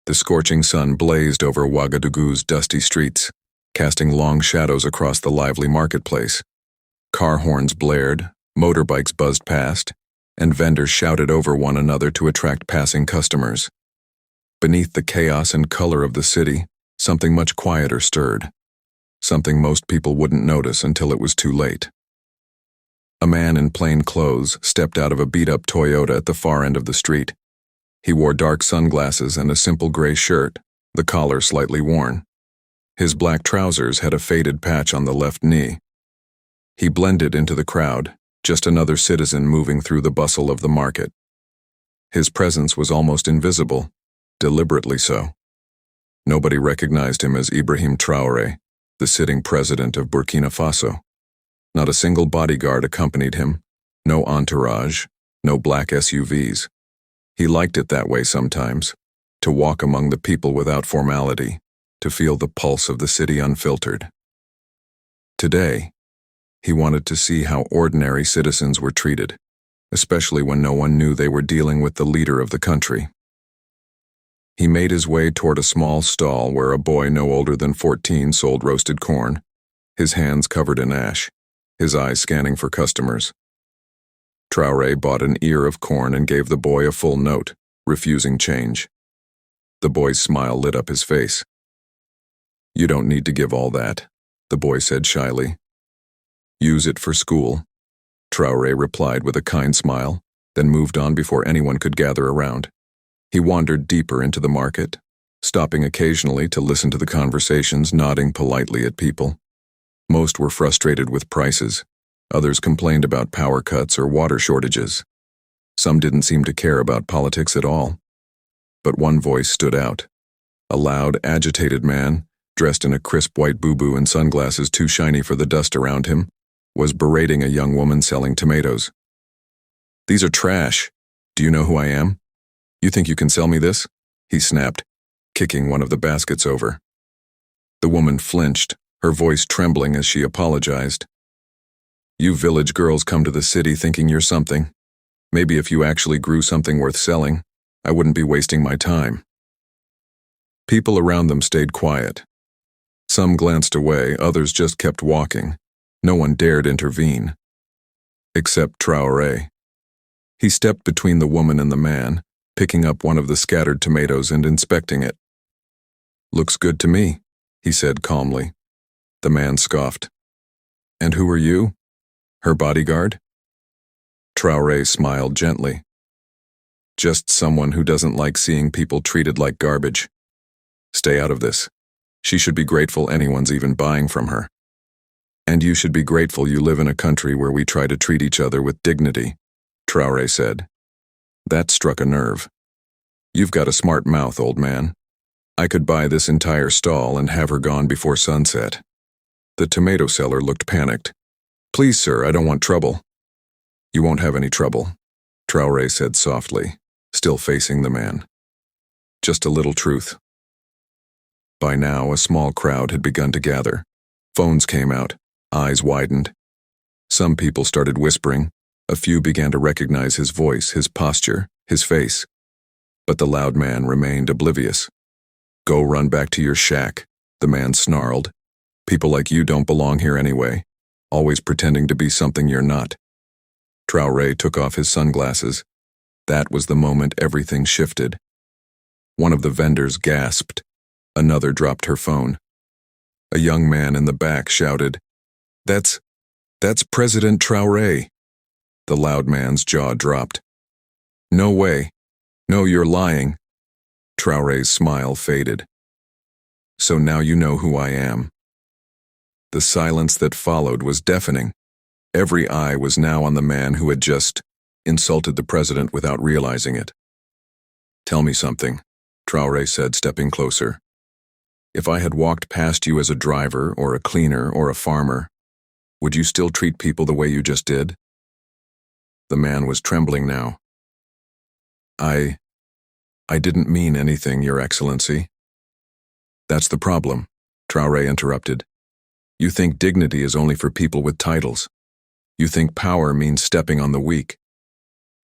The scorching sun blazed over Ouagadougou's dusty streets, casting long shadows across the lively marketplace. Car horns blared, motorbikes buzzed past, and vendors shouted over one another to attract passing customers. Beneath the chaos and color of the city, something much quieter stirred. Something most people wouldn't notice until it was too late. A man in plain clothes stepped out of a beat-up Toyota at the far end of the street. He wore dark sunglasses and a simple gray shirt, the collar slightly worn. His black trousers had a faded patch on the left knee. He blended into the crowd, just another citizen moving through the bustle of the market. His presence was almost invisible, deliberately so. Nobody recognized him as Ibrahim Traore, the sitting president of Burkina Faso. Not a single bodyguard accompanied him, no entourage, no black SUVs. He liked it that way sometimes, to walk among the people without formality, to feel the pulse of the city unfiltered. Today, he wanted to see how ordinary citizens were treated, especially when no one knew they were dealing with the leader of the country. He made his way toward a small stall where a boy no older than 14 sold roasted corn, his hands covered in ash, his eyes scanning for customers. Traoré bought an ear of corn and gave the boy a full note, refusing change. The boy's smile lit up his face. "You don't need to give all that," the boy said shyly. "Use it for school," Traoré replied with a kind smile, then moved on before anyone could gather around. He wandered deeper into the market, stopping occasionally to listen to the conversations, nodding politely at people. Most were frustrated with prices. Others complained about power cuts or water shortages. Some didn't seem to care about politics at all. But one voice stood out. A loud, agitated man, dressed in a crisp white boo-boo and sunglasses too shiny for the dust around him, was berating a young woman selling tomatoes. "These are trash. Do you know who I am? You think you can sell me this?" he snapped, kicking one of the baskets over. The woman flinched, her voice trembling as she apologized. "You village girls come to the city thinking you're something. Maybe if you actually grew something worth selling, I wouldn't be wasting my time." People around them stayed quiet. Some glanced away, others just kept walking. No one dared intervene. Except Traoré. He stepped between the woman and the man, picking up one of the scattered tomatoes and inspecting it. "Looks good to me," he said calmly. The man scoffed. "And who are you? Her bodyguard?" Traoré smiled gently. "Just someone who doesn't like seeing people treated like garbage. Stay out of this. She should be grateful anyone's even buying from her. And you should be grateful you live in a country where we try to treat each other with dignity," Traoré said. That struck a nerve. "You've got a smart mouth, old man. I could buy this entire stall and have her gone before sunset." The tomato seller looked panicked. "Please, sir, I don't want trouble." "You won't have any trouble," Traoré said softly, still facing the man. "Just a little truth." By now, a small crowd had begun to gather. Phones came out, eyes widened. Some people started whispering. A few began to recognize his voice, his posture, his face. But the loud man remained oblivious. "Go run back to your shack," the man snarled. "People like you don't belong here anyway, always pretending to be something you're not." Traoré took off his sunglasses. That was the moment everything shifted. One of the vendors gasped. Another dropped her phone. A young man in the back shouted, That's President Traoré." The loud man's jaw dropped. "No way. No, you're lying." Traoré's smile faded. "So now you know who I am." The silence that followed was deafening. Every eye was now on the man who had just insulted the president without realizing it. "Tell me something," Traoré said, stepping closer. "If I had walked past you as a driver or a cleaner or a farmer, would you still treat people the way you just did?" The man was trembling now. I didn't mean anything, Your Excellency." "That's the problem," Traoré interrupted. "You think dignity is only for people with titles. You think power means stepping on the weak.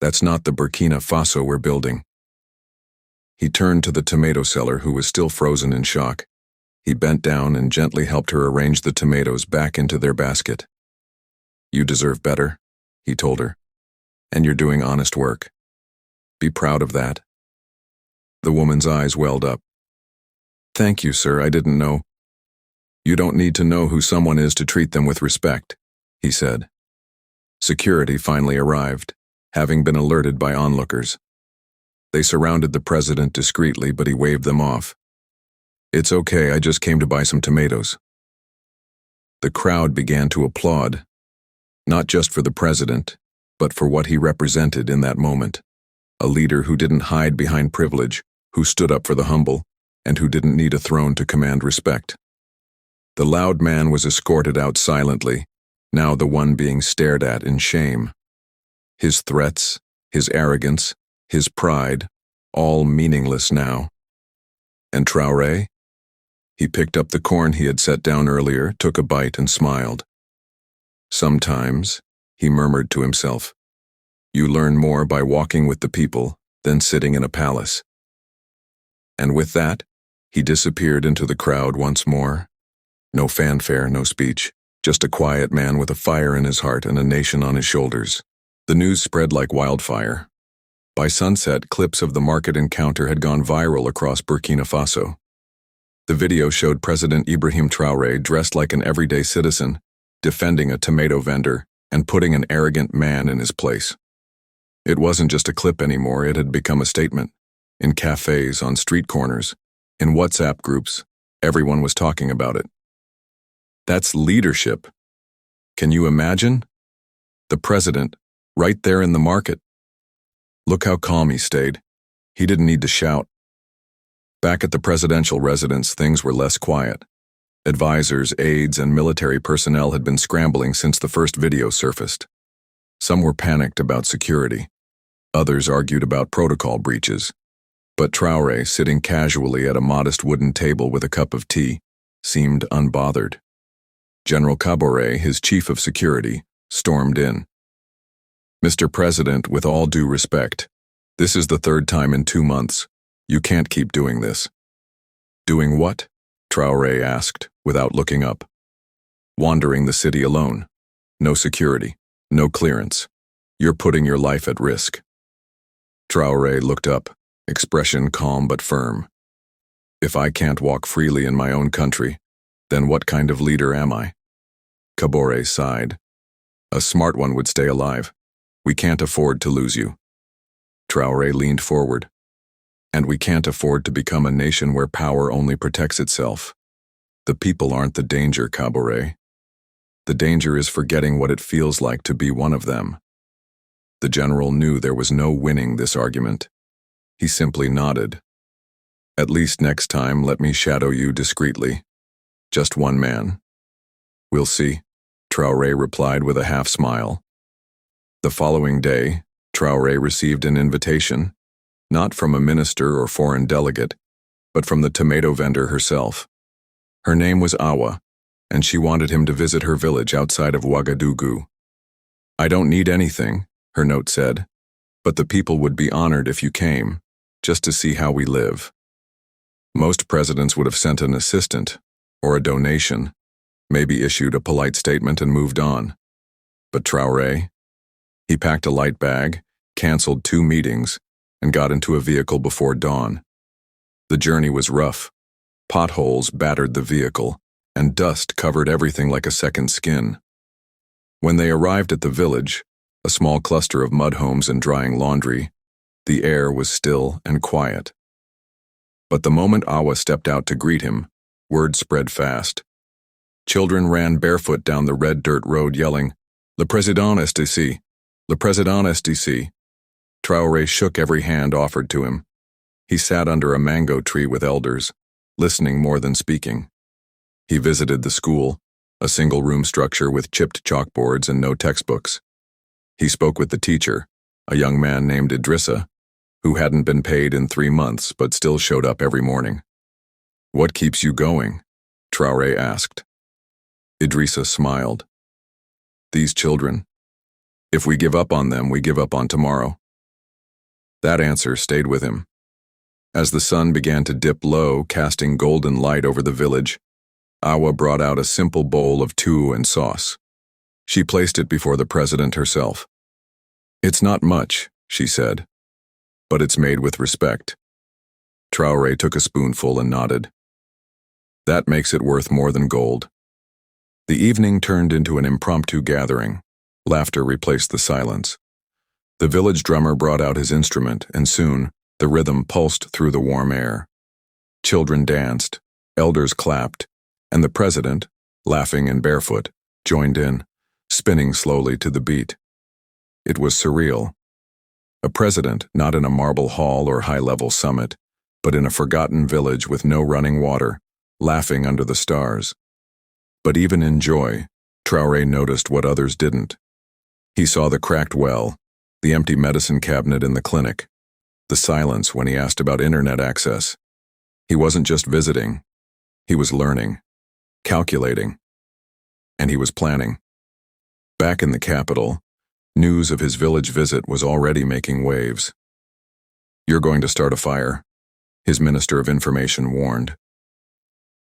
That's not the Burkina Faso we're building." He turned to the tomato seller, who was still frozen in shock. He bent down and gently helped her arrange the tomatoes back into their basket. "You deserve better," he told her, "and you're doing honest work. Be proud of that." The woman's eyes welled up. "Thank you, sir, I didn't know." "You don't need to know who someone is to treat them with respect," he said. Security finally arrived, having been alerted by onlookers. They surrounded the president discreetly, but he waved them off. "It's okay, I just came to buy some tomatoes." The crowd began to applaud, not just for the president, but for what he represented in that moment. A leader who didn't hide behind privilege, who stood up for the humble, and who didn't need a throne to command respect. The loud man was escorted out silently, now the one being stared at in shame. His threats, his arrogance, his pride, all meaningless now. And Traoré? He picked up the corn he had set down earlier, took a bite and smiled. "Sometimes," he murmured to himself, "you learn more by walking with the people than sitting in a palace." And with that, he disappeared into the crowd once more. No fanfare, no speech, just a quiet man with a fire in his heart and a nation on his shoulders. The news spread like wildfire. By sunset, clips of the market encounter had gone viral across Burkina Faso. The video showed President Ibrahim Traoré dressed like an everyday citizen, defending a tomato vendor and putting an arrogant man in his place. It wasn't just a clip anymore, it had become a statement. In cafes, on street corners, in WhatsApp groups, everyone was talking about it. That's leadership. Can you imagine? The president, right there in the market. Look how calm he stayed. He didn't need to shout. Back at the presidential residence, things were less quiet. Advisors, aides, and military personnel had been scrambling since the first video surfaced. Some were panicked about security. Others argued about protocol breaches. But Traoré, sitting casually at a modest wooden table with a cup of tea, seemed unbothered. General Traoré, his chief of security, stormed in. "Mr. President, with all due respect, this is the third time in 2 months. You can't keep doing this." "Doing what?" Traoré asked, without looking up. "Wandering the city alone. No security, no clearance. You're putting your life at risk." Traoré looked up, expression calm but firm. "If I can't walk freely in my own country, then what kind of leader am I?" Traoré sighed. "A smart one would stay alive. We can't afford to lose you." Traoré leaned forward. "And we can't afford to become a nation where power only protects itself. The people aren't the danger, Traoré. The danger is forgetting what it feels like to be one of them." The general knew there was no winning this argument. He simply nodded. "At least next time let me shadow you discreetly. Just one man." "We'll see," Traoré replied with a half-smile. The following day, Traoré received an invitation, not from a minister or foreign delegate, but from the tomato vendor herself. Her name was Awa, and she wanted him to visit her village outside of Ouagadougou. "I don't need anything," her note said, "but the people would be honored if you came, just to see how we live." Most presidents would have sent an assistant, or a donation, maybe issued a polite statement and moved on. But Traoré? He packed a light bag, canceled 2 meetings, and got into a vehicle before dawn. The journey was rough. Potholes battered the vehicle, and dust covered everything like a second skin. When they arrived at the village, a small cluster of mud homes and drying laundry, the air was still and quiet. But the moment Awa stepped out to greet him, word spread fast. Children ran barefoot down the red dirt road yelling, "Le Président est ici! Le Président est ici!" Traoré shook every hand offered to him. He sat under a mango tree with elders, listening more than speaking. He visited the school, a single-room structure with chipped chalkboards and no textbooks. He spoke with the teacher, a young man named Idrissa, who hadn't been paid in 3 months but still showed up every morning. "What keeps you going?" Traoré asked. Idrissa smiled. "These children. If we give up on them, we give up on tomorrow." That answer stayed with him. As the sun began to dip low, casting golden light over the village, Awa brought out a simple bowl of tea and sauce. She placed it before the president herself. "It's not much," she said, "but it's made with respect." Traoré took a spoonful and nodded. "That makes it worth more than gold." The evening turned into an impromptu gathering. Laughter replaced the silence. The village drummer brought out his instrument, and soon the rhythm pulsed through the warm air. Children danced, elders clapped, and the president, laughing and barefoot, joined in, spinning slowly to the beat. It was surreal. A president not in a marble hall or high-level summit, but in a forgotten village with no running water, laughing under the stars. But even in joy, Traoré noticed what others didn't. He saw the cracked well, the empty medicine cabinet in the clinic, the silence when he asked about internet access. He wasn't just visiting. He was learning, calculating, and he was planning. Back in the capital, news of his village visit was already making waves. "You're going to start a fire," his Minister of Information warned.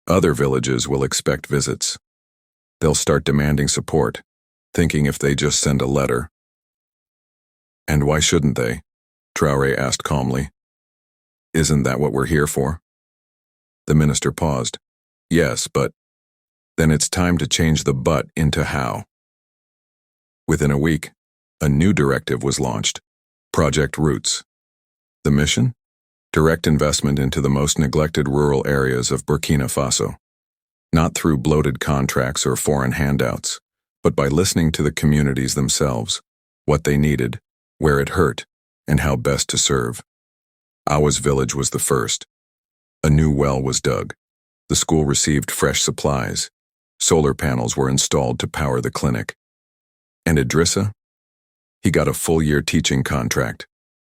"Other villages will expect visits. They'll start demanding support, thinking if they just send a letter." "And why shouldn't they?" Traoré asked calmly. "Isn't that what we're here for?" The minister paused. "Yes, but then it's time to change the but into how." Within a week, a new directive was launched, Project Roots. The mission? Direct investment into the most neglected rural areas of Burkina Faso. Not through bloated contracts or foreign handouts, but by listening to the communities themselves, what they needed, where it hurt, and how best to serve. Awa's village was the first. A new well was dug. The school received fresh supplies. Solar panels were installed to power the clinic. And Idrissa? He got a full-year teaching contract,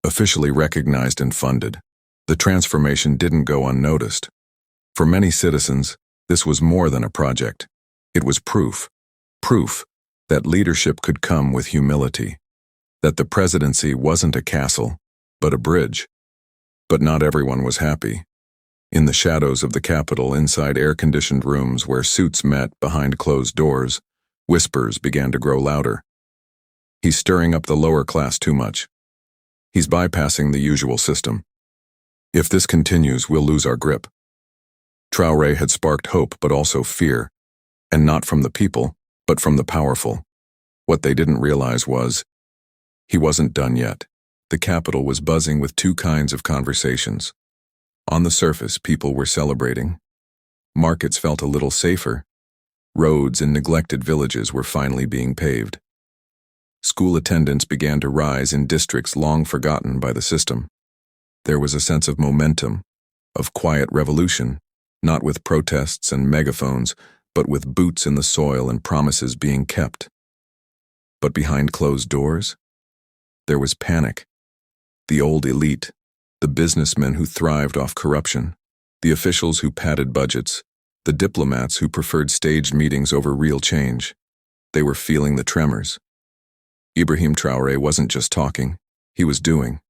officially recognized and funded. The transformation didn't go unnoticed. For many citizens, this was more than a project. It was proof that leadership could come with humility, that the presidency wasn't a castle, but a bridge. But not everyone was happy. In the shadows of the capital, inside air-conditioned rooms where suits met behind closed doors, whispers began to grow louder. "He's stirring up the lower class too much. He's bypassing the usual system. If this continues, we'll lose our grip." Traoré had sparked hope but also fear, and not from the people, but from the powerful. What they didn't realize was, he wasn't done yet. The capital was buzzing with two kinds of conversations. On the surface, people were celebrating. Markets felt a little safer. Roads in neglected villages were finally being paved. School attendance began to rise in districts long forgotten by the system. There was a sense of momentum, of quiet revolution, not with protests and megaphones, but with boots in the soil and promises being kept. But behind closed doors, there was panic. The old elite, the businessmen who thrived off corruption, the officials who padded budgets, the diplomats who preferred staged meetings over real change. They were feeling the tremors. Ibrahim Traoré wasn't just talking, he was doing,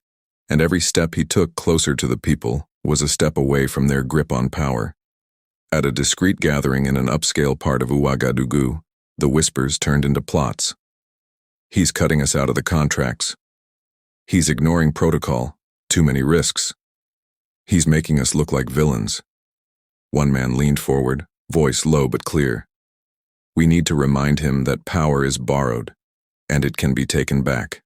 and every step he took closer to the people was a step away from their grip on power. At a discreet gathering in an upscale part of Ouagadougou, the whispers turned into plots. "He's cutting us out of the contracts. He's ignoring protocol, too many risks. He's making us look like villains." One man leaned forward, voice low but clear. "We need to remind him that power is borrowed, and it can be taken back."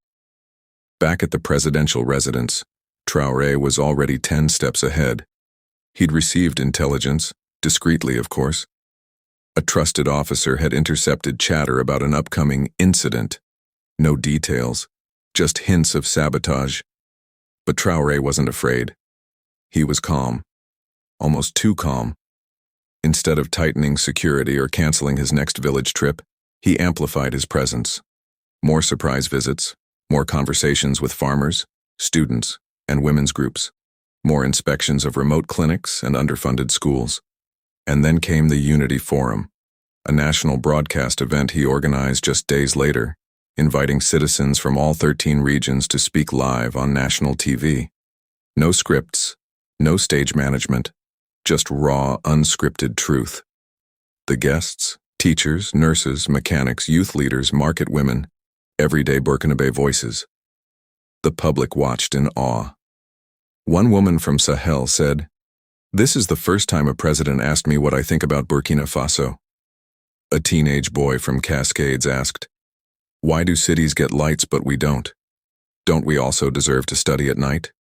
Back at the presidential residence, Traoré was already 10 steps ahead. He'd received intelligence, discreetly of course. A trusted officer had intercepted chatter about an upcoming incident. No details, just hints of sabotage. But Traoré wasn't afraid. He was calm, almost too calm. Instead of tightening security or canceling his next village trip, he amplified his presence. More surprise visits, more conversations with farmers, students, and women's groups, more inspections of remote clinics and underfunded schools. And then came the Unity Forum, a national broadcast event he organized just days later, inviting citizens from all 13 regions to speak live on national TV. No scripts, No stage management, just raw, unscripted truth. The guests, teachers, nurses, mechanics, youth leaders, market women, everyday Burkinabe voices. The public watched in awe. One woman from Sahel said, "This is the first time a president asked me what I think about Burkina Faso." A teenage boy from Cascades asked, "Why do cities get lights but we don't? Don't we also deserve to study at night?"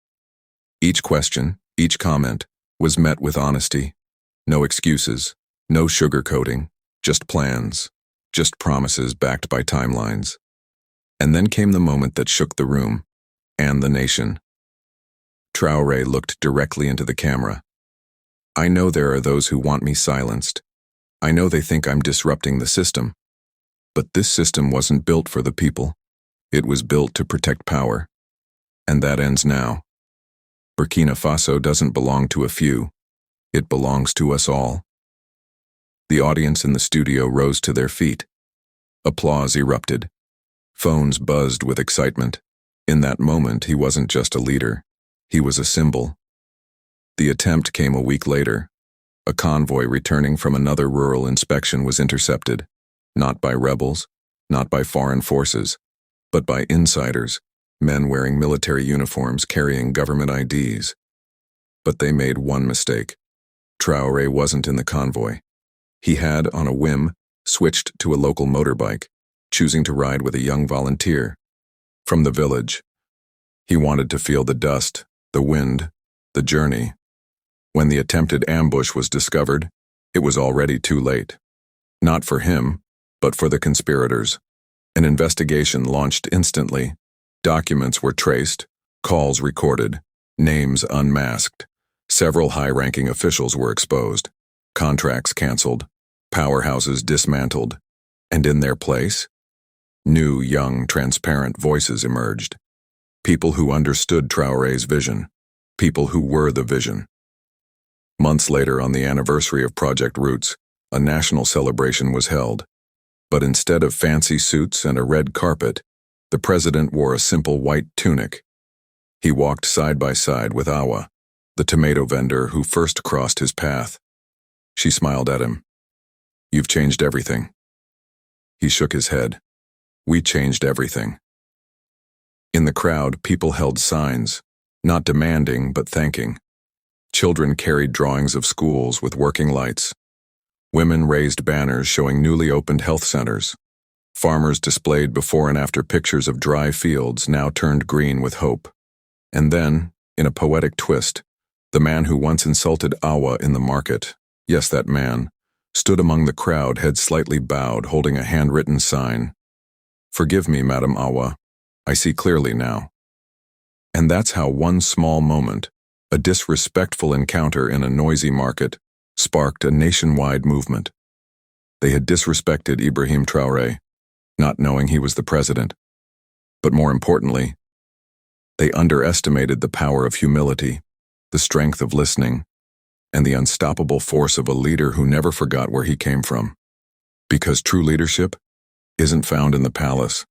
Each question, each comment, was met with honesty. No excuses, no sugarcoating, just plans, just promises backed by timelines. And then came the moment that shook the room, and the nation. Traoré looked directly into the camera. "I know there are those who want me silenced. I know they think I'm disrupting the system. But this system wasn't built for the people. It was built to protect power. And that ends now. Burkina Faso doesn't belong to a few. It belongs to us all." The audience in the studio rose to their feet. Applause erupted. Phones buzzed with excitement. In that moment, he wasn't just a leader. He was a symbol. The attempt came a week later. A convoy returning from another rural inspection was intercepted, not by rebels, not by foreign forces, but by insiders, men wearing military uniforms carrying government IDs. But they made one mistake. Traoré wasn't in the convoy. He had, on a whim, switched to a local motorbike, choosing to ride with a young volunteer from the village. He wanted to feel the dust, the wind, the journey. When the attempted ambush was discovered, it was already too late. Not for him, but for the conspirators. An investigation launched instantly. Documents were traced, calls recorded, names unmasked. Several high-ranking officials were exposed, contracts canceled, powerhouses dismantled, and in their place, new, young, transparent voices emerged. People who understood Traoré's vision, people who were the vision. Months later, on the anniversary of Project Roots, a national celebration was held. But instead of fancy suits and a red carpet, the president wore a simple white tunic. He walked side by side with Awa, the tomato vendor who first crossed his path. She smiled at him. "You've changed everything." He shook his head. "We changed everything." In the crowd, people held signs, not demanding but thanking. Children carried drawings of schools with working lights. Women raised banners showing newly opened health centers. Farmers displayed before and after pictures of dry fields now turned green with hope. And then, in a poetic twist, the man who once insulted Awa in the market, yes, that man, stood among the crowd, head slightly bowed, holding a handwritten sign. "Forgive me, Madam Awa. I see clearly now." And that's how one small moment, a disrespectful encounter in a noisy market, sparked a nationwide movement. They had disrespected Ibrahim Traoré, not knowing he was the president. But more importantly, they underestimated the power of humility, the strength of listening, and the unstoppable force of a leader who never forgot where he came from. Because true leadership isn't found in the palace,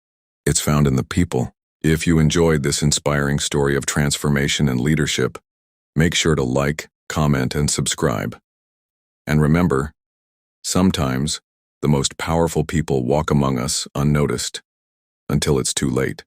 it's found in the people. If you enjoyed this inspiring story of transformation and leadership, make sure to like, comment, and subscribe. And remember, sometimes the most powerful people walk among us unnoticed, until it's too late.